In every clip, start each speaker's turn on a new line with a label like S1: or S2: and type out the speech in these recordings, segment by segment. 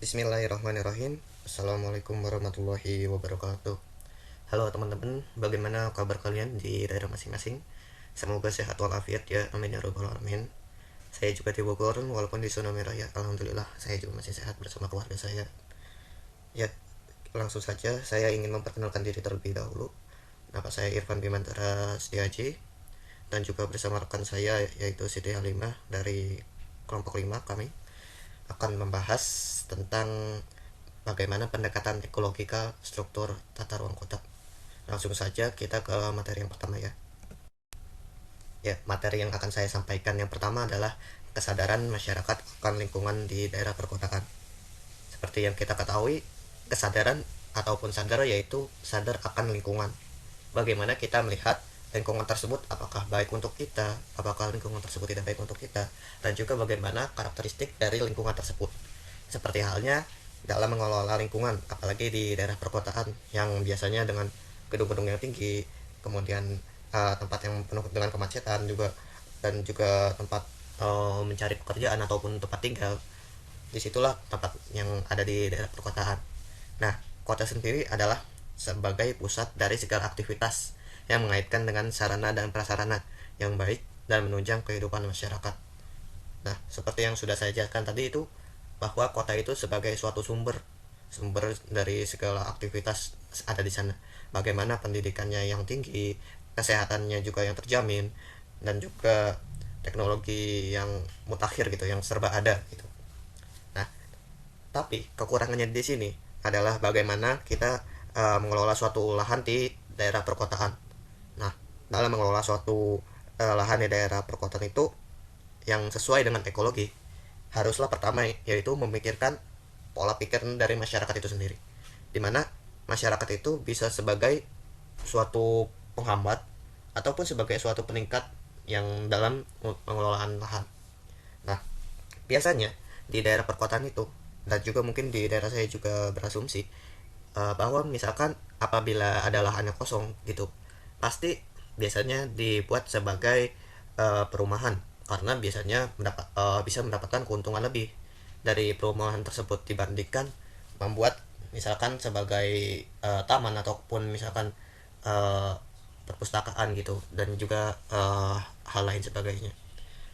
S1: Bismillahirrahmanirrahim. Assalamualaikum warahmatullahi wabarakatuh. Halo teman-teman, bagaimana kabar kalian di daerah masing-masing? Semoga sehat walafiat ya, amin ya robbal alamin. Saya juga di Bogor, walaupun di zona merah ya, alhamdulillah saya juga masih sehat bersama keluarga saya. Ya, langsung saja saya ingin memperkenalkan diri terlebih dahulu. Nama saya Irfan Bimantara Setiaji, dan juga bersama rekan saya yaitu Siti Halimah dari kelompok 5 kami akan membahas tentang bagaimana pendekatan ekologikal struktur tata ruang kota. Langsung saja kita ke materi yang pertama ya. Ya, materi yang akan saya sampaikan yang pertama adalah kesadaran masyarakat akan lingkungan di daerah perkotaan. Seperti yang kita ketahui, kesadaran ataupun sadar yaitu sadar akan lingkungan. Bagaimana kita melihat lingkungan tersebut, apakah baik untuk kita, apakah lingkungan tersebut tidak baik untuk kita, dan juga bagaimana karakteristik dari lingkungan tersebut. Seperti halnya dalam mengelola lingkungan, apalagi di daerah perkotaan yang biasanya dengan gedung-gedung yang tinggi, kemudian tempat yang penuh dengan kemacetan juga, dan juga tempat mencari pekerjaan ataupun tempat tinggal. Disitulah tempat yang ada di daerah perkotaan. Nah, kota sendiri adalah sebagai pusat dari segala aktivitas yang mengaitkan dengan sarana dan prasarana yang baik dan menunjang kehidupan masyarakat. Nah, seperti yang sudah saya jelaskan tadi itu, bahwa kota itu sebagai suatu sumber dari segala aktivitas ada di sana. Bagaimana pendidikannya yang tinggi, kesehatannya juga yang terjamin, dan juga teknologi yang mutakhir gitu, yang serba ada gitu. Nah, tapi kekurangannya di sini adalah bagaimana kita mengelola suatu lahan di daerah perkotaan. Nah, dalam mengelola suatu lahan di daerah perkotaan itu yang sesuai dengan ekologi, haruslah pertama yaitu memikirkan pola pikir dari masyarakat itu sendiri, dimana masyarakat itu bisa sebagai suatu penghambat ataupun sebagai suatu peningkat yang dalam pengelolaan lahan. Nah, biasanya di daerah perkotaan itu, dan juga mungkin di daerah saya juga berasumsi bahwa misalkan apabila ada lahan yang kosong gitu, pasti biasanya dibuat sebagai perumahan, karena biasanya bisa mendapatkan keuntungan lebih dari perumahan tersebut dibandingkan membuat misalkan sebagai taman ataupun misalkan uh, perpustakaan gitu, dan juga hal lain sebagainya.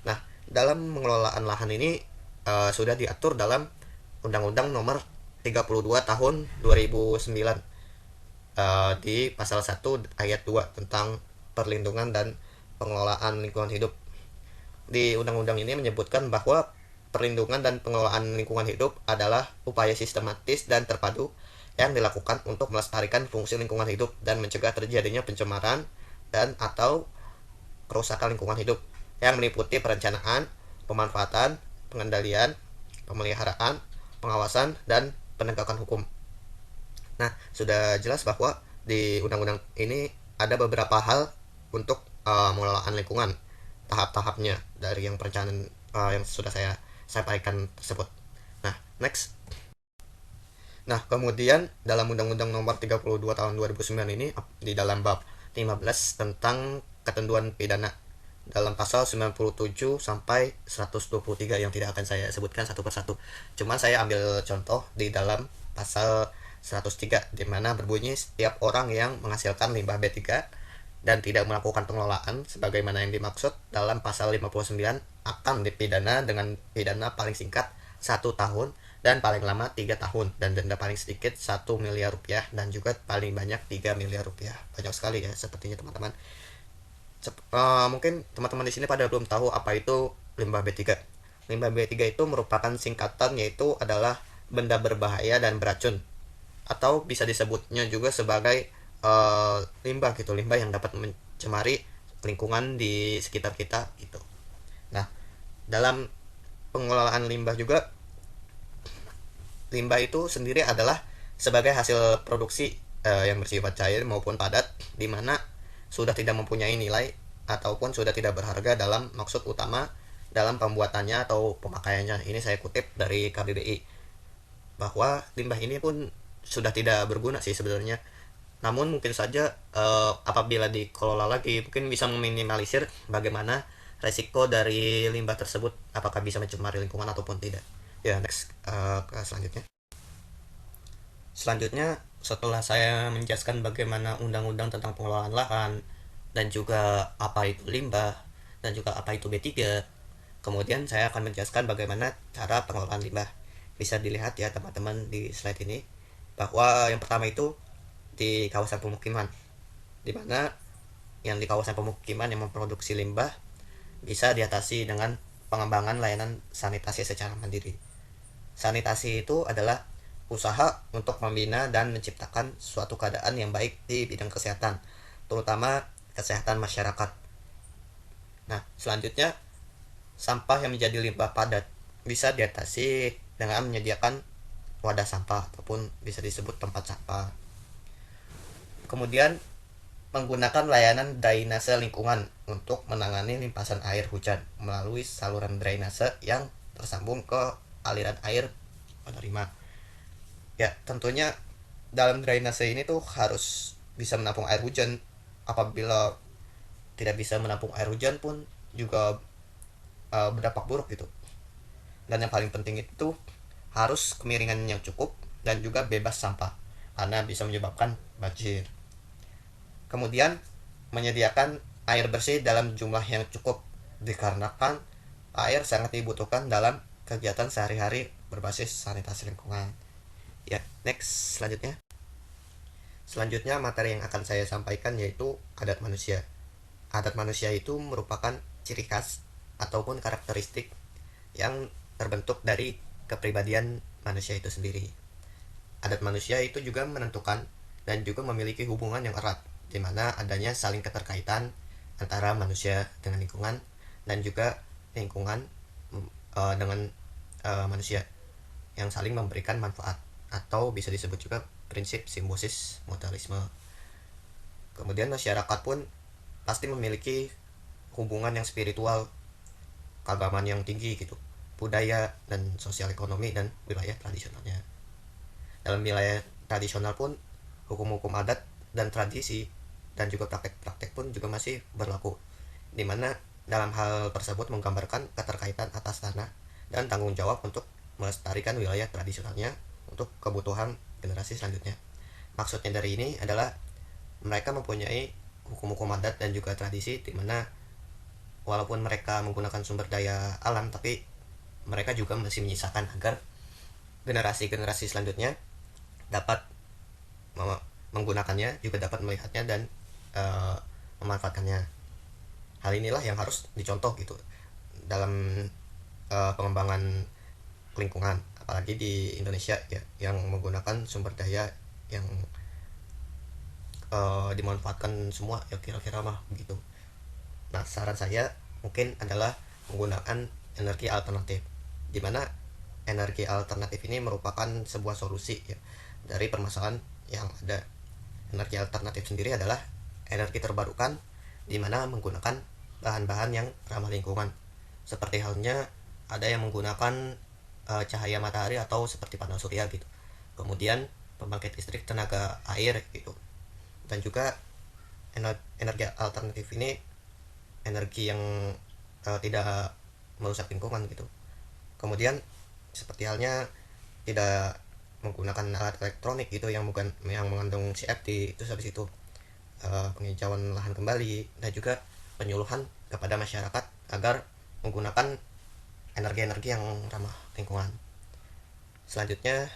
S1: Nah, dalam pengelolaan lahan ini sudah diatur dalam Undang-Undang Nomor 32 Tahun 2009 di pasal 1 ayat 2 tentang perlindungan dan pengelolaan lingkungan hidup. Di undang-undang ini menyebutkan bahwa perlindungan dan pengelolaan lingkungan hidup adalah upaya sistematis dan terpadu yang dilakukan untuk melestarikan fungsi lingkungan hidup dan mencegah terjadinya pencemaran dan atau kerusakan lingkungan hidup yang meliputi perencanaan, pemanfaatan, pengendalian, pemeliharaan, pengawasan, dan penegakan hukum. Nah, sudah jelas bahwa di undang-undang ini ada beberapa hal untuk pengelolaan lingkungan, tahap-tahapnya dari yang perencanaan yang sudah saya sampaikan tersebut. Nah, next. Nah, kemudian dalam Undang-Undang Nomor 32 Tahun 2009 ini di dalam bab 15 tentang ketentuan pidana dalam pasal 97 sampai 123 yang tidak akan saya sebutkan satu persatu. Cuman saya ambil contoh di dalam pasal 103 di mana berbunyi setiap orang yang menghasilkan limbah B3 dan tidak melakukan pengelolaan sebagaimana yang dimaksud dalam pasal 59 akan dipidana dengan pidana paling singkat 1 tahun dan paling lama 3 tahun, dan denda paling sedikit 1 miliar rupiah, dan juga paling banyak 3 miliar rupiah. Banyak sekali ya sepertinya teman-teman. Mungkin teman-teman di sini pada belum tahu apa itu limbah B3. Limbah B3 itu merupakan singkatan, yaitu adalah benda berbahaya dan beracun, atau bisa disebutnya juga sebagai limbah gitu, limbah yang dapat mencemari lingkungan di sekitar kita gitu. Nah, dalam pengelolaan limbah juga, limbah itu sendiri adalah sebagai hasil produksi yang bersifat cair maupun padat, di mana sudah tidak mempunyai nilai ataupun sudah tidak berharga dalam maksud utama dalam pembuatannya atau pemakaiannya. Ini saya kutip dari KBBI, bahwa limbah ini pun sudah tidak berguna sih sebenarnya. Namun mungkin saja apabila dikelola lagi mungkin bisa meminimalisir bagaimana resiko dari limbah tersebut, apakah bisa mencemari lingkungan ataupun tidak. Ya, next ke selanjutnya. Selanjutnya, setelah saya menjelaskan bagaimana undang-undang tentang pengelolaan lahan dan juga apa itu limbah dan juga apa itu B3, kemudian saya akan menjelaskan bagaimana cara pengelolaan limbah. Bisa dilihat ya teman-teman di slide ini bahwa yang pertama itu di kawasan pemukiman, di mana yang di kawasan pemukiman yang memproduksi limbah bisa diatasi dengan pengembangan layanan sanitasi secara mandiri. Sanitasi itu adalah usaha untuk membina dan menciptakan suatu keadaan yang baik di bidang kesehatan, terutama kesehatan masyarakat. Nah, selanjutnya, sampah yang menjadi limbah padat bisa diatasi dengan menyediakan wadah sampah ataupun bisa disebut tempat sampah. Kemudian, menggunakan layanan drainase lingkungan untuk menangani limpasan air hujan melalui saluran drainase yang tersambung ke aliran air penerima. Ya, tentunya dalam drainase ini tuh harus bisa menampung air hujan. Apabila tidak bisa menampung air hujan pun juga berdampak buruk gitu. Dan yang paling penting itu harus kemiringan yang cukup dan juga bebas sampah karena bisa menyebabkan banjir. Kemudian menyediakan air bersih dalam jumlah yang cukup dikarenakan air sangat dibutuhkan dalam kegiatan sehari-hari berbasis sanitasi lingkungan. Ya, next selanjutnya. Selanjutnya materi yang akan saya sampaikan yaitu adat manusia. Adat manusia itu merupakan ciri khas ataupun karakteristik yang terbentuk dari kepribadian manusia itu sendiri. Adat manusia itu juga menentukan dan juga memiliki hubungan yang erat, di mana adanya saling keterkaitan antara manusia dengan lingkungan dan juga lingkungan dengan manusia yang saling memberikan manfaat, atau bisa disebut juga prinsip simbiosis mutualisme. Kemudian masyarakat pun pasti memiliki hubungan yang spiritual, keagamaan yang tinggi gitu, budaya dan sosial ekonomi dan wilayah tradisionalnya. Dalam wilayah tradisional pun hukum-hukum adat dan tradisi dan juga praktek-praktek pun juga masih berlaku, di mana dalam hal tersebut menggambarkan keterkaitan atas tanah dan tanggung jawab untuk melestarikan wilayah tradisionalnya untuk kebutuhan generasi selanjutnya. Maksudnya dari ini adalah mereka mempunyai hukum-hukum adat dan juga tradisi, di mana walaupun mereka menggunakan sumber daya alam, tapi mereka juga masih menyisakan agar generasi-generasi selanjutnya dapat menggunakannya, juga dapat melihatnya dan memanfaatkannya. Hal inilah yang harus dicontoh gitu dalam pengembangan lingkungan, apalagi di Indonesia ya, yang menggunakan sumber daya yang dimanfaatkan semua ya, kira-kira mah begitu. Nah, saran saya mungkin adalah menggunakan energi alternatif, di mana energi alternatif ini merupakan sebuah solusi ya dari permasalahan yang ada. Energi alternatif sendiri adalah energi terbarukan, di mana menggunakan bahan-bahan yang ramah lingkungan, seperti halnya ada yang menggunakan cahaya matahari atau seperti panel surya gitu. Kemudian pembangkit listrik tenaga air gitu. Dan juga energi alternatif ini energi yang tidak merusak lingkungan gitu. Kemudian seperti halnya tidak menggunakan alat elektronik gitu yang bukan yang mengandung CFT, itu habis itu penghijauan lahan kembali dan juga penyuluhan kepada masyarakat agar menggunakan energi-energi yang ramah lingkungan. Selanjutnya,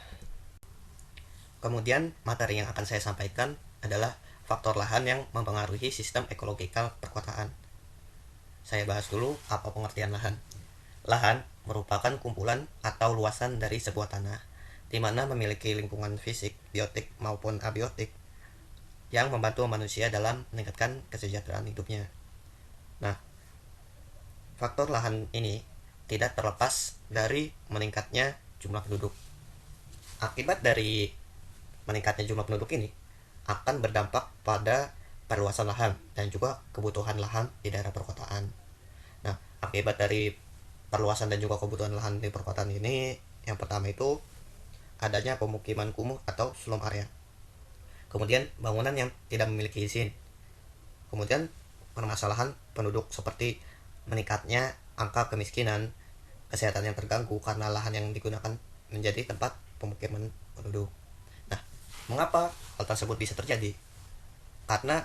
S1: kemudian materi yang akan saya sampaikan adalah faktor lahan yang mempengaruhi sistem ekologikal perkotaan. Saya bahas dulu apa pengertian lahan. Lahan merupakan kumpulan atau luasan dari sebuah tanah, di mana memiliki lingkungan fisik, biotik maupun abiotik yang membantu manusia dalam meningkatkan kesejahteraan hidupnya. Nah, faktor lahan ini tidak terlepas dari meningkatnya jumlah penduduk. Akibat dari meningkatnya jumlah penduduk ini akan berdampak pada perluasan lahan dan juga kebutuhan lahan di daerah perkotaan. Nah, akibat dari perluasan dan juga kebutuhan lahan di perkotaan ini, yang pertama itu adanya pemukiman kumuh atau slum area. Kemudian bangunan yang tidak memiliki izin. Kemudian permasalahan penduduk seperti meningkatnya angka kemiskinan, kesehatan yang terganggu karena lahan yang digunakan menjadi tempat pemukiman penduduk. Nah, Mengapa hal tersebut bisa terjadi? Karena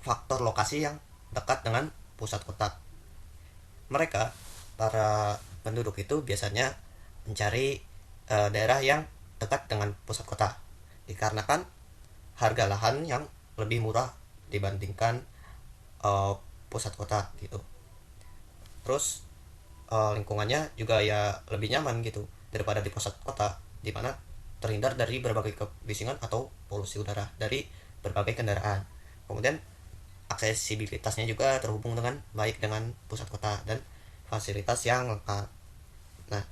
S1: faktor lokasi yang dekat dengan pusat kota. Mereka, para penduduk itu biasanya mencari daerah yang dekat dengan pusat kota, dikarenakan harga lahan yang lebih murah dibandingkan uh, pusat kota gitu. Terus lingkungannya juga ya lebih nyaman gitu daripada di pusat kota, di mana terhindar dari berbagai kebisingan atau polusi udara dari berbagai kendaraan. Kemudian aksesibilitasnya juga terhubung dengan baik dengan pusat kota dan fasilitas yang lengkap. Nah,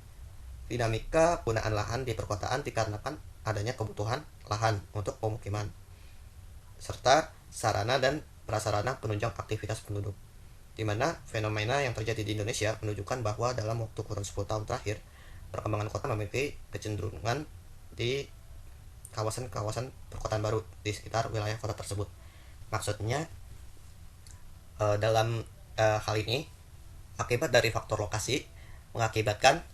S1: dinamika penggunaan lahan di perkotaan dikarenakan adanya kebutuhan lahan untuk pemukiman serta sarana dan prasarana penunjang aktivitas penduduk, di mana fenomena yang terjadi di Indonesia menunjukkan bahwa dalam waktu kurun 10 tahun terakhir, perkembangan kota memiliki kecenderungan di kawasan-kawasan perkotaan baru di sekitar wilayah kota tersebut. Maksudnya, dalam hal ini, akibat dari faktor lokasi mengakibatkan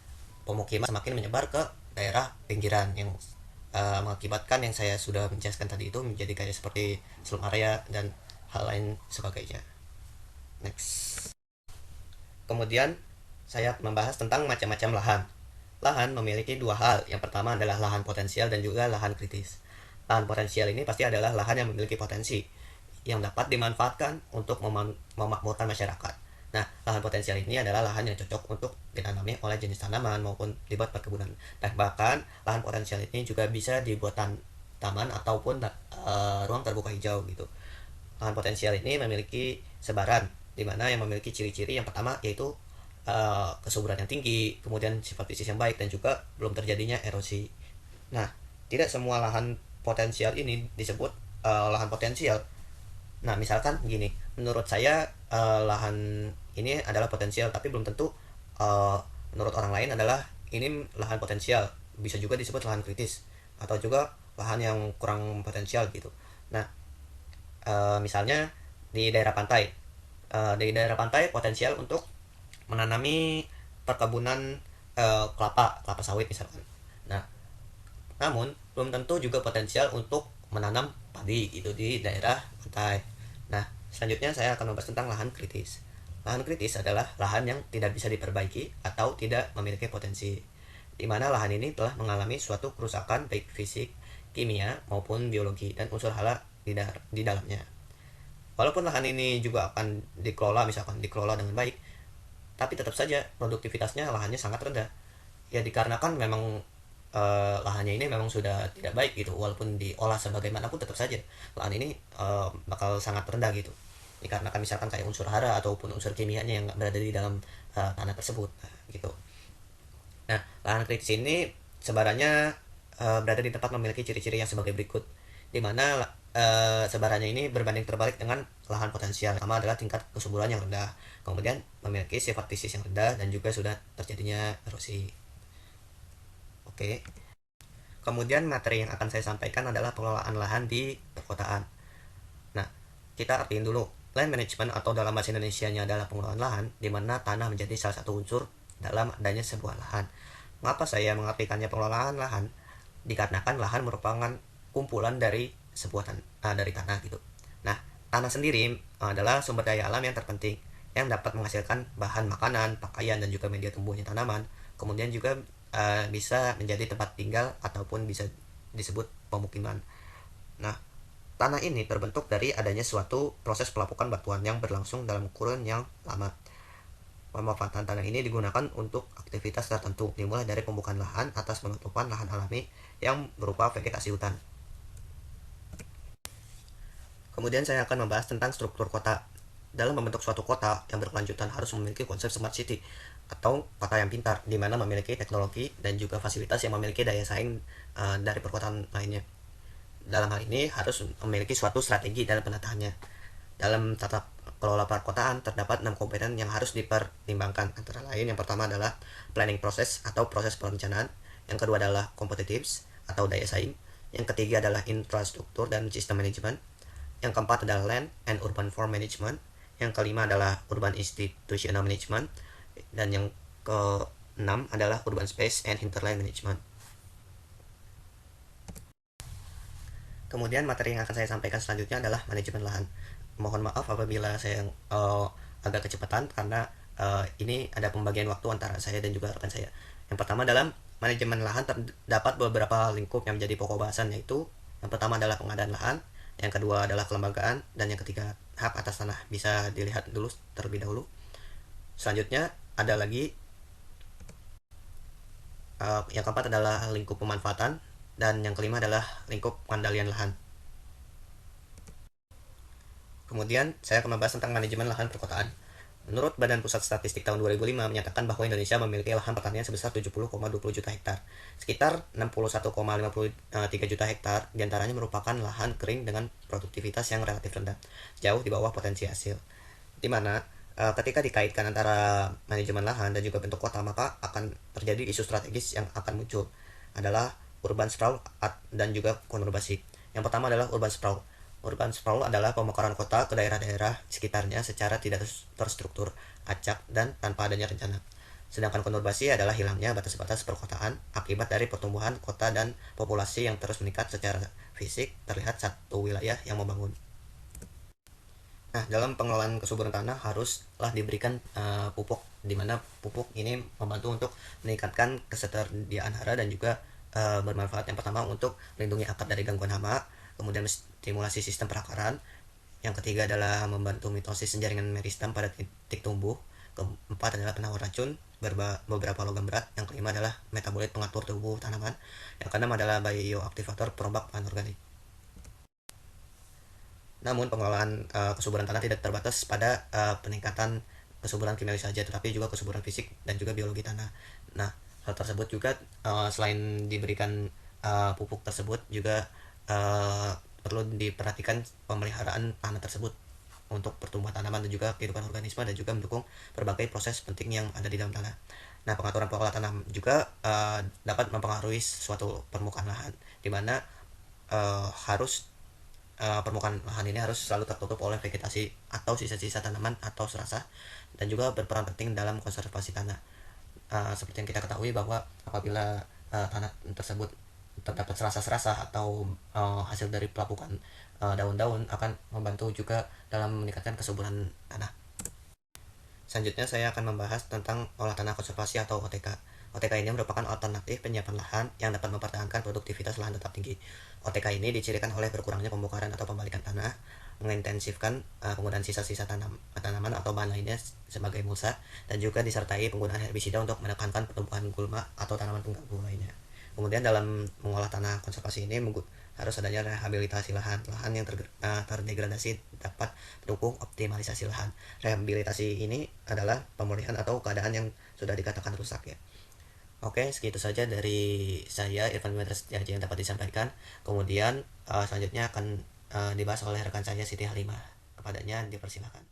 S1: pemukiman semakin menyebar ke daerah pinggiran yang mengakibatkan yang saya sudah menjelaskan tadi itu menjadi kayak seperti slum area dan hal lain sebagainya. Next. Kemudian saya membahas tentang macam-macam lahan. Lahan memiliki dua hal. Yang pertama adalah lahan potensial dan juga lahan kritis. Lahan potensial ini pasti adalah lahan yang memiliki potensi yang dapat dimanfaatkan untuk memakmurkan masyarakat. Nah, lahan potensial ini adalah lahan yang cocok untuk ditanami oleh jenis tanaman maupun dibuat perkebunan. Nah, bahkan lahan potensial ini juga bisa dibuat taman ataupun ruang terbuka hijau gitu. Lahan potensial ini memiliki sebaran, di mana yang memiliki ciri-ciri yang pertama yaitu kesuburan yang tinggi, kemudian sifat fisik yang baik, dan juga belum terjadinya erosi. Nah, tidak semua lahan potensial ini disebut lahan potensial. Nah, misalkan gini, menurut saya lahan ini adalah potensial, tapi belum tentu uh, menurut orang lain adalah ini lahan potensial. Bisa juga disebut lahan kritis atau juga lahan yang kurang potensial gitu. Nah, misalnya di daerah pantai, potensial untuk menanami perkebunan kelapa sawit misalkan. Nah, namun belum tentu juga potensial untuk menanam padi gitu di daerah pantai. Nah, selanjutnya saya akan membahas tentang lahan kritis. Lahan kritis adalah lahan yang tidak bisa diperbaiki atau tidak memiliki potensi, di mana lahan ini telah mengalami suatu kerusakan baik fisik, kimia, maupun biologi dan unsur hara di dalamnya. Walaupun lahan ini juga akan dikelola dengan baik, tapi tetap saja produktivitasnya lahannya sangat rendah. Ya dikarenakan memang lahannya ini memang sudah tidak baik gitu, walaupun diolah sebagaimanapun tetap saja lahan ini bakal sangat rendah gitu, dikarenakan misalkan kayak unsur hara ataupun unsur kimianya yang berada di dalam tanah tersebut. Nah, gitu. Nah, lahan kritis ini sebarannya berada di tempat memiliki ciri-ciri yang sebagai berikut, di mana sebarannya ini berbanding terbalik dengan lahan potensial. Pertama adalah tingkat kesuburan yang rendah, kemudian memiliki sifat fisik yang rendah, dan juga sudah terjadinya erosi. Oke. Kemudian materi yang akan saya sampaikan adalah pengelolaan lahan di perkotaan. Nah, kita artiin dulu. Land management atau dalam bahasa Indonesianya adalah pengelolaan lahan, di mana tanah menjadi salah satu unsur dalam adanya sebuah lahan. Mengapa saya mengartikannya pengelolaan lahan? Dikarenakan lahan merupakan kumpulan dari dari tanah gitu. Nah, tanah sendiri adalah sumber daya alam yang terpenting yang dapat menghasilkan bahan makanan, pakaian, dan juga media tumbuhnya tanaman. Kemudian juga bisa menjadi tempat tinggal ataupun bisa disebut pemukiman. Nah, tanah ini terbentuk dari adanya suatu proses pelapukan batuan yang berlangsung dalam kurun yang lama. Pemanfaatan tanah ini digunakan untuk aktivitas tertentu, dimulai dari pembukaan lahan atas penutupan lahan alami yang berupa vegetasi hutan. Kemudian saya akan membahas tentang struktur kota. Dalam membentuk suatu kota yang berkelanjutan harus memiliki konsep smart city atau kota yang pintar, di mana memiliki teknologi dan juga fasilitas yang memiliki daya saing dari perkotaan lainnya. Dalam hal ini harus memiliki suatu strategi dalam penataannya. Dalam tata kelola perkotaan terdapat 6 komponen yang harus dipertimbangkan, antara lain yang pertama adalah planning process atau proses perencanaan, yang kedua adalah competitives atau daya saing, yang ketiga adalah infrastruktur dan sistem manajemen, yang keempat adalah land and urban form management, yang kelima adalah urban institutional management, dan yang keenam adalah urban space and hinterland management. Kemudian materi yang akan saya sampaikan selanjutnya adalah manajemen lahan. Mohon maaf apabila saya agak kecepatan karena ini ada pembagian waktu antara saya dan juga rekan saya. Yang pertama, dalam manajemen lahan terdapat beberapa lingkup yang menjadi pokok bahasan, yaitu yang pertama adalah pengadaan lahan, yang kedua adalah kelembagaan, dan yang ketiga hak atas tanah. Bisa dilihat dulu terlebih dahulu. Selanjutnya ada lagi yang keempat adalah lingkup pemanfaatan, dan yang kelima adalah lingkup pengendalian lahan. Kemudian saya akan membahas tentang manajemen lahan perkotaan. Menurut Badan Pusat Statistik tahun 2005 menyatakan bahwa Indonesia memiliki lahan pertanian sebesar 70,20 juta hektar. Sekitar 61,53 juta hektar diantaranya merupakan lahan kering dengan produktivitas yang relatif rendah, jauh di bawah potensi hasil. Di mana ketika dikaitkan antara manajemen lahan dan juga bentuk kota, maka akan terjadi isu strategis yang akan muncul adalah urban sprawl dan juga konurbasi. Yang pertama adalah urban sprawl. Urban sprawl adalah pemekaran kota ke daerah-daerah sekitarnya secara tidak terstruktur, acak, dan tanpa adanya rencana. Sedangkan konurbasi adalah hilangnya batas-batas perkotaan akibat dari pertumbuhan kota dan populasi yang terus meningkat secara fisik terlihat satu wilayah yang membangun. Nah, dalam pengelolaan kesuburan tanah haruslah diberikan pupuk, di mana pupuk ini membantu untuk meningkatkan ketersediaan hara dan juga bermanfaat yang pertama untuk melindungi akar dari gangguan hama, kemudian stimulasi sistem perakaran, yang ketiga adalah membantu mitosis jaringan meristem pada titik tumbuh, keempat adalah penawar racun beberapa logam berat, yang kelima adalah metabolit pengatur tubuh tanaman, yang keenam adalah bioaktivator perombak bahan organik. Namun pengelolaan kesuburan tanah tidak terbatas pada peningkatan kesuburan kimiawi saja, tetapi juga kesuburan fisik dan juga biologi tanah. Nah, hal tersebut juga selain diberikan pupuk tersebut juga uh, perlu diperhatikan pemeliharaan tanah tersebut untuk pertumbuhan tanaman dan juga kehidupan organisme dan juga mendukung berbagai proses penting yang ada di dalam tanah. Nah, pengaturan pola tanam juga dapat mempengaruhi suatu permukaan lahan, di mana harus permukaan lahan ini harus selalu tertutup oleh vegetasi atau sisa-sisa tanaman atau serasa, dan juga berperan penting dalam konservasi tanah. Seperti yang kita ketahui bahwa apabila tanah tersebut terdapat serasa-serasa atau hasil dari pelapukan daun-daun akan membantu juga dalam meningkatkan kesuburan tanah. Selanjutnya saya akan membahas tentang olah tanah konservasi atau OTK. OTK ini merupakan alternatif penyiapan lahan yang dapat mempertahankan produktivitas lahan tetap tinggi. OTK ini dicirikan oleh berkurangnya pembongkaran atau pembalikan tanah, mengintensifkan penggunaan sisa-sisa tanaman atau bahan lainnya sebagai mulsa, dan juga disertai penggunaan herbisida untuk menekankan pertumbuhan gulma atau tanaman pengganggu lainnya. Kemudian dalam mengolah tanah konservasi ini harus adanya rehabilitasi lahan. Lahan yang terdegradasi dapat mendukung optimalisasi lahan. Rehabilitasi ini adalah pemulihan atau keadaan yang sudah dikatakan rusak ya. Oke, segitu saja dari saya Irfan Wendra Setiaji yang dapat disampaikan. Kemudian selanjutnya akan dibahas oleh rekan saya Siti Halimah. Kepadanya dipersilakan.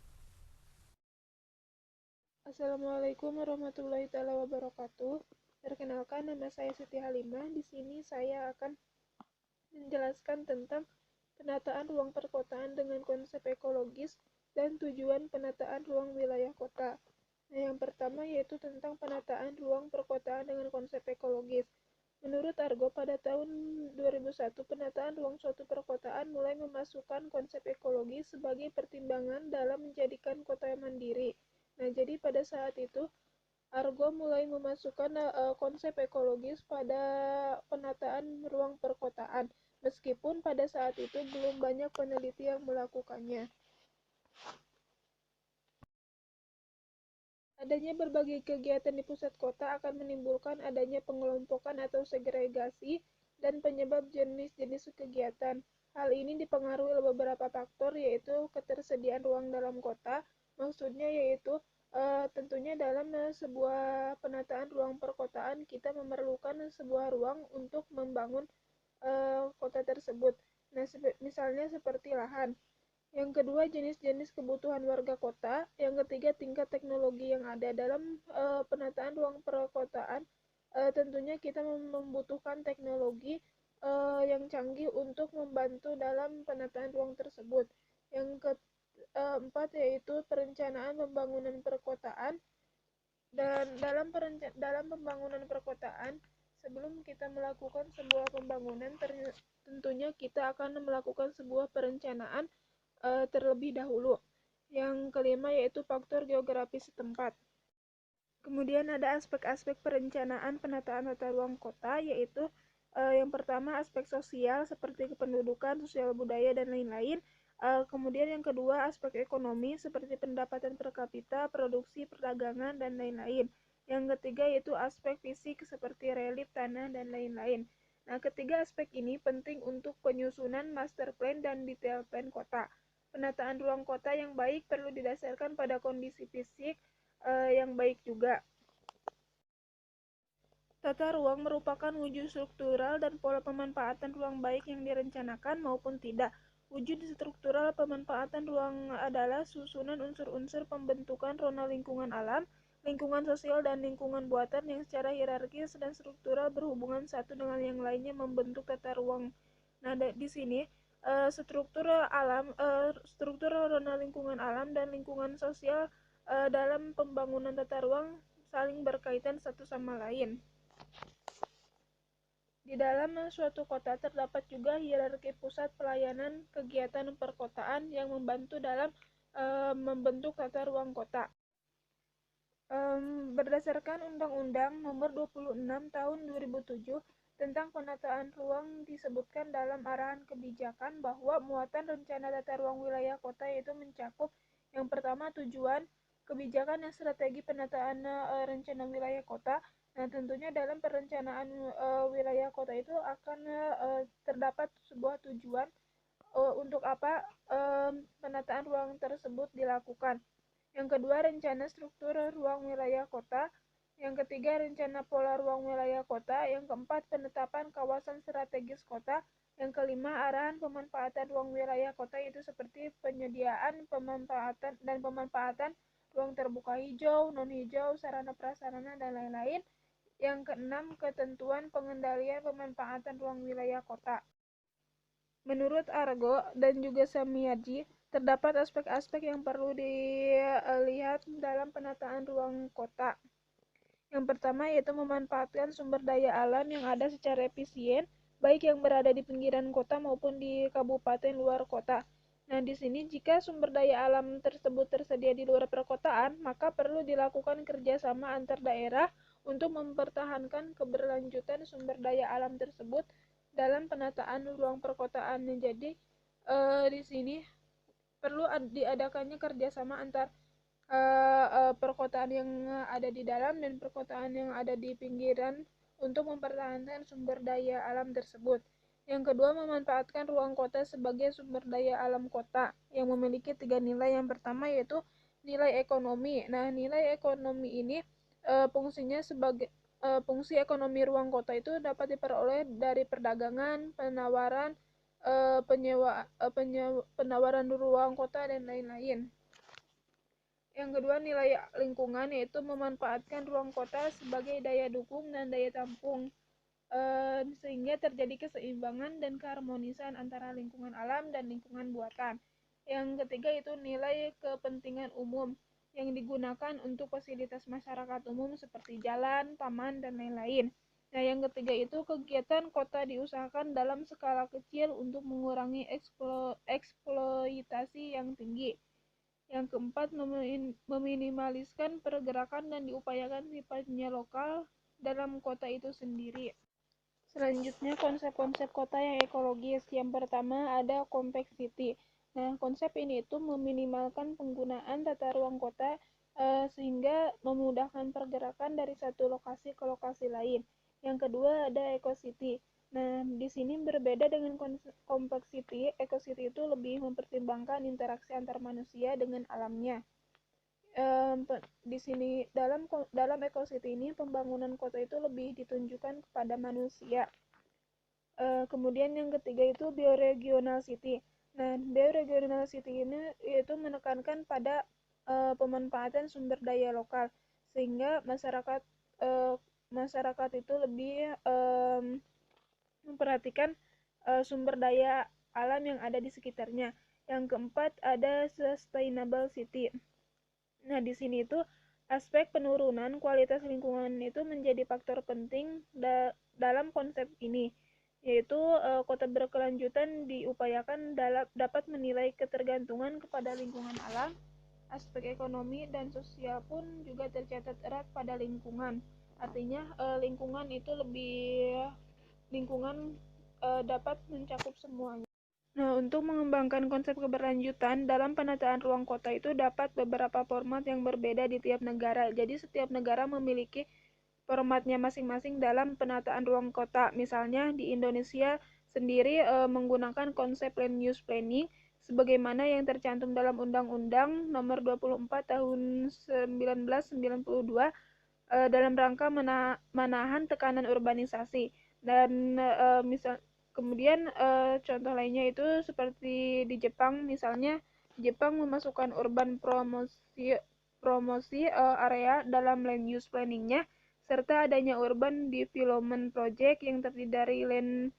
S2: Assalamualaikum warahmatullahi wabarakatuh. Perkenalkan, nama saya Siti Halimah. Di sini saya akan menjelaskan tentang penataan ruang perkotaan dengan konsep ekologis dan tujuan penataan ruang wilayah kota. Nah, yang pertama yaitu tentang penataan ruang perkotaan dengan konsep ekologis. Menurut Argo, pada tahun 2001, penataan ruang suatu perkotaan mulai memasukkan konsep ekologi sebagai pertimbangan dalam menjadikan kota yang mandiri. Nah, jadi pada saat itu Argo mulai memasukkan konsep ekologis pada penataan ruang perkotaan, meskipun pada saat itu belum banyak peneliti yang melakukannya. Adanya berbagai kegiatan di pusat kota akan menimbulkan adanya pengelompokan atau segregasi dan penyebab jenis-jenis kegiatan. Hal ini dipengaruhi oleh beberapa faktor, yaitu ketersediaan ruang dalam kota. Maksudnya yaitu tentunya dalam sebuah penataan ruang perkotaan kita memerlukan sebuah ruang untuk membangun kota tersebut. Nah, misalnya seperti lahan. Yang kedua, jenis-jenis kebutuhan warga kota. Yang ketiga, tingkat teknologi yang ada dalam penataan ruang perkotaan. Tentunya kita membutuhkan teknologi yang canggih untuk membantu dalam penataan ruang tersebut. Yang keempat yaitu perencanaan pembangunan perkotaan. Dan dalam pembangunan perkotaan, Sebelum kita melakukan sebuah pembangunan, tentunya kita akan melakukan sebuah perencanaan terlebih dahulu. Yang kelima yaitu faktor geografis setempat. Kemudian ada aspek-aspek perencanaan penataan tata ruang kota, yaitu yang pertama aspek sosial seperti kependudukan, sosial budaya, dan lain-lain. Kemudian yang kedua aspek ekonomi seperti pendapatan per kapita, produksi, perdagangan, dan lain-lain. Yang ketiga yaitu aspek fisik seperti relief tanah dan lain-lain. Nah, ketiga aspek ini penting untuk penyusunan master plan dan detail plan kota. Penataan ruang kota yang baik perlu didasarkan pada kondisi fisik yang baik juga. Tata ruang merupakan wujud struktural dan pola pemanfaatan ruang baik yang direncanakan maupun tidak. Wujud struktural pemanfaatan ruang adalah susunan unsur-unsur pembentukan rona lingkungan alam, lingkungan sosial, dan lingkungan buatan yang secara hierarkis dan struktural berhubungan satu dengan yang lainnya membentuk tata ruang. Nah, di sini struktur rona lingkungan alam dan lingkungan sosial dalam pembangunan tata ruang saling berkaitan satu sama lain. Di dalam suatu kota terdapat juga hierarki pusat pelayanan kegiatan perkotaan yang membantu dalam membentuk tata ruang kota. Berdasarkan Undang-Undang Nomor 26 Tahun 2007 tentang penataan ruang disebutkan dalam arahan kebijakan bahwa muatan rencana tata ruang wilayah kota yaitu mencakup yang pertama tujuan, kebijakan dan strategi penataan rencana wilayah kota. Nah, tentunya dalam perencanaan wilayah kota itu akan terdapat sebuah tujuan untuk apa penataan ruang tersebut dilakukan. Yang kedua, rencana struktur ruang wilayah kota. Yang ketiga, rencana pola ruang wilayah kota. Yang keempat, penetapan kawasan strategis kota. Yang kelima, arahan pemanfaatan ruang wilayah kota itu seperti penyediaan, pemanfaatan ruang terbuka hijau, non hijau, sarana prasarana, dan lain-lain. Yang keenam, ketentuan pengendalian pemanfaatan ruang wilayah kota. Menurut Argo dan juga Samyadji, terdapat aspek-aspek yang perlu dilihat dalam penataan ruang kota. Yang pertama yaitu memanfaatkan sumber daya alam yang ada secara efisien, baik yang berada di pinggiran kota maupun di kabupaten luar kota. Nah, di sini jika sumber daya alam tersebut tersedia di luar perkotaan, maka perlu dilakukan kerjasama antar daerah untuk mempertahankan keberlanjutan sumber daya alam tersebut dalam penataan ruang perkotaan. Jadi di sini perlu diadakannya kerjasama antar perkotaan yang ada di dalam dan perkotaan yang ada di pinggiran untuk mempertahankan sumber daya alam tersebut. Yang kedua, memanfaatkan ruang kota sebagai sumber daya alam kota yang memiliki 3 nilai. Yang pertama yaitu nilai ekonomi. Nah, nilai ekonomi ini fungsinya sebagai fungsi ekonomi ruang kota itu dapat diperoleh dari perdagangan, penawaran, penawaran ruang kota, dan lain-lain. Yang kedua, nilai lingkungan, yaitu memanfaatkan ruang kota sebagai daya dukung dan daya tampung sehingga terjadi keseimbangan dan keharmonisan antara lingkungan alam dan lingkungan buatan. Yang ketiga itu nilai kepentingan umum yang digunakan untuk fasilitas masyarakat umum seperti jalan, taman, dan lain-lain. Nah, yang ketiga itu kegiatan kota diusahakan dalam skala kecil untuk mengurangi eksploitasi yang tinggi. Yang keempat, meminimaliskan pergerakan dan diupayakan sifatnya lokal dalam kota itu sendiri. Selanjutnya, konsep-konsep kota yang ekologis. Yang pertama ada compact city. Nah, konsep ini itu meminimalkan penggunaan tata ruang kota sehingga memudahkan pergerakan dari satu lokasi ke lokasi lain. Yang kedua ada eco city. Nah, di sini berbeda dengan compact city. Eco city itu lebih mempertimbangkan interaksi antar manusia dengan alamnya. Di sini dalam eco city ini pembangunan kota itu lebih ditunjukkan kepada manusia. Kemudian yang ketiga itu bioregional city. Nah, bioregional city ini yaitu menekankan pada pemanfaatan sumber daya lokal sehingga masyarakat itu lebih memperhatikan sumber daya alam yang ada di sekitarnya. Yang keempat ada sustainable city. Nah, di sini itu aspek penurunan kualitas lingkungan itu menjadi faktor penting dalam konsep ini, yaitu kota berkelanjutan diupayakan dapat menilai ketergantungan kepada lingkungan alam, aspek ekonomi dan sosial pun juga tercatat erat pada lingkungan. Artinya lingkungan itu lingkungan dapat mencakup semuanya. Nah, untuk mengembangkan konsep keberlanjutan dalam penataan ruang kota itu dapat beberapa format yang berbeda di tiap negara. Jadi setiap negara memiliki formatnya masing-masing dalam penataan ruang kota. Misalnya di Indonesia sendiri menggunakan konsep land use planning sebagaimana yang tercantum dalam Undang-Undang Nomor 24 Tahun 1992 dalam rangka menahan tekanan urbanisasi. Dan kemudian contoh lainnya itu seperti di Jepang, misalnya Jepang memasukkan urban promosi area dalam land use planningnya, serta adanya urban development project yang terdiri dari land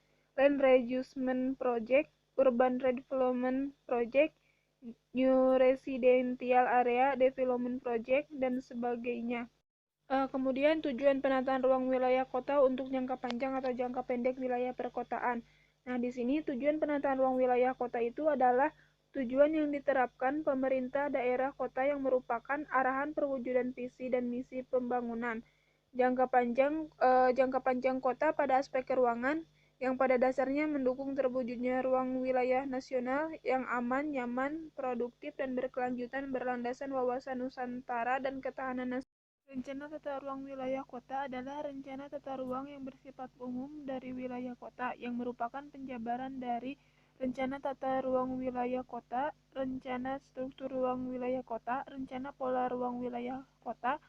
S2: reducement project, urban redevelopment project, new residential area development project, dan sebagainya. Kemudian tujuan penataan ruang wilayah kota untuk jangka panjang atau jangka pendek wilayah perkotaan. Nah, di sini tujuan penataan ruang wilayah kota itu adalah tujuan yang diterapkan pemerintah daerah kota yang merupakan arahan perwujudan visi dan misi pembangunan. Jangka panjang kota pada aspek keruangan yang pada dasarnya mendukung terwujudnya ruang wilayah nasional yang aman, nyaman, produktif, dan berkelanjutan berlandasan wawasan Nusantara dan ketahanan nasional. Rencana tata ruang wilayah kota adalah rencana tata ruang yang bersifat umum dari wilayah kota yang merupakan penjabaran dari rencana tata ruang wilayah kota, rencana struktur ruang wilayah kota, rencana pola ruang wilayah kota,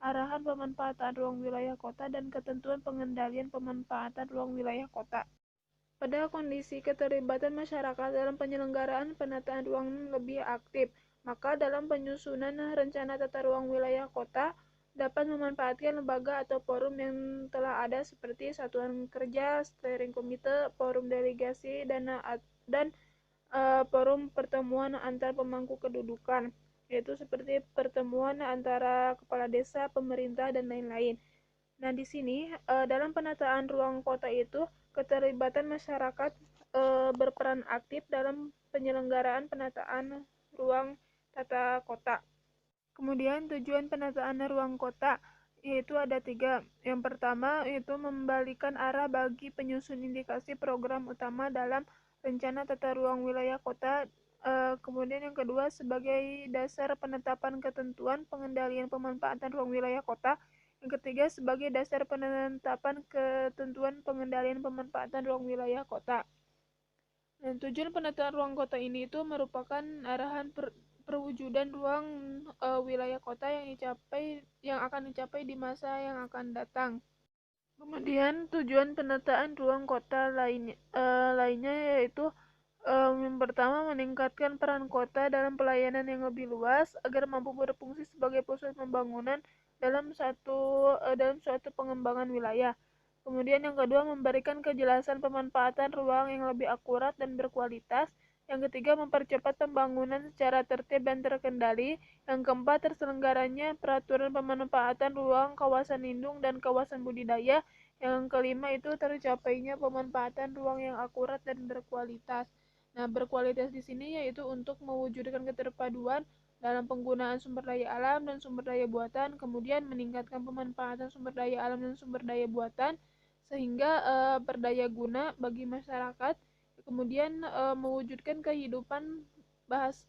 S2: arahan pemanfaatan ruang wilayah kota, dan ketentuan pengendalian pemanfaatan ruang wilayah kota. Pada kondisi keterlibatan masyarakat dalam penyelenggaraan penataan ruang lebih aktif, maka dalam penyusunan rencana tata ruang wilayah kota dapat memanfaatkan lembaga atau forum yang telah ada seperti satuan kerja, steering komite, forum delegasi, dan forum pertemuan antar pemangku kedudukan, yaitu seperti pertemuan antara kepala desa, pemerintah, dan lain-lain. Nah, di sini dalam penataan ruang kota itu keterlibatan masyarakat berperan aktif dalam penyelenggaraan penataan ruang tata kota. Kemudian tujuan penataan ruang kota yaitu ada 3. Yang pertama yaitu membalikan arah bagi penyusun indikasi program utama dalam rencana tata ruang wilayah kota. Kemudian yang kedua sebagai dasar penetapan ketentuan pengendalian pemanfaatan ruang wilayah kota. Yang ketiga sebagai dasar penetapan ketentuan pengendalian pemanfaatan ruang wilayah kota. Dan tujuan penataan ruang kota ini itu merupakan arahan perwujudan ruang wilayah kota yang akan dicapai di masa yang akan datang. Kemudian tujuan penataan ruang kota lainnya yaitu yang pertama meningkatkan peran kota dalam pelayanan yang lebih luas agar mampu berfungsi sebagai pusat pembangunan dalam suatu pengembangan wilayah. Kemudian yang kedua memberikan kejelasan pemanfaatan ruang yang lebih akurat dan berkualitas. Yang ketiga mempercepat pembangunan secara tertib dan terkendali. Yang keempat terselenggaranya peraturan pemanfaatan ruang kawasan lindung dan kawasan budidaya. Yang kelima itu tercapainya pemanfaatan ruang yang akurat dan berkualitas. Nah, berkualitas di sini yaitu untuk mewujudkan keterpaduan dalam penggunaan sumber daya alam dan sumber daya buatan, kemudian meningkatkan pemanfaatan sumber daya alam dan sumber daya buatan sehingga berdaya guna bagi masyarakat, kemudian mewujudkan kehidupan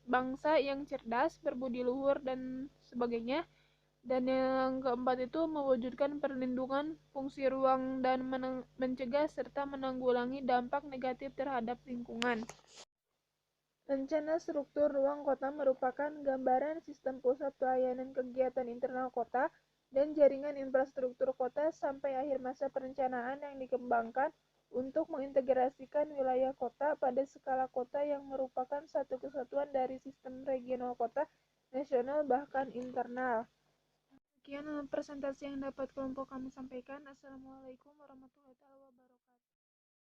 S2: bangsa yang cerdas, berbudi luhur, dan sebagainya. Dan yang keempat itu mewujudkan perlindungan fungsi ruang dan mencegah serta menanggulangi dampak negatif terhadap lingkungan. Rencana struktur ruang kota merupakan gambaran sistem pusat pelayanan kegiatan internal kota dan jaringan infrastruktur kota sampai akhir masa perencanaan yang dikembangkan untuk mengintegrasikan wilayah kota pada skala kota yang merupakan satu kesatuan dari sistem regional kota, nasional, bahkan internal. Sekian presentasi yang dapat kelompok kami sampaikan. Assalamualaikum warahmatullahi wabarakatuh.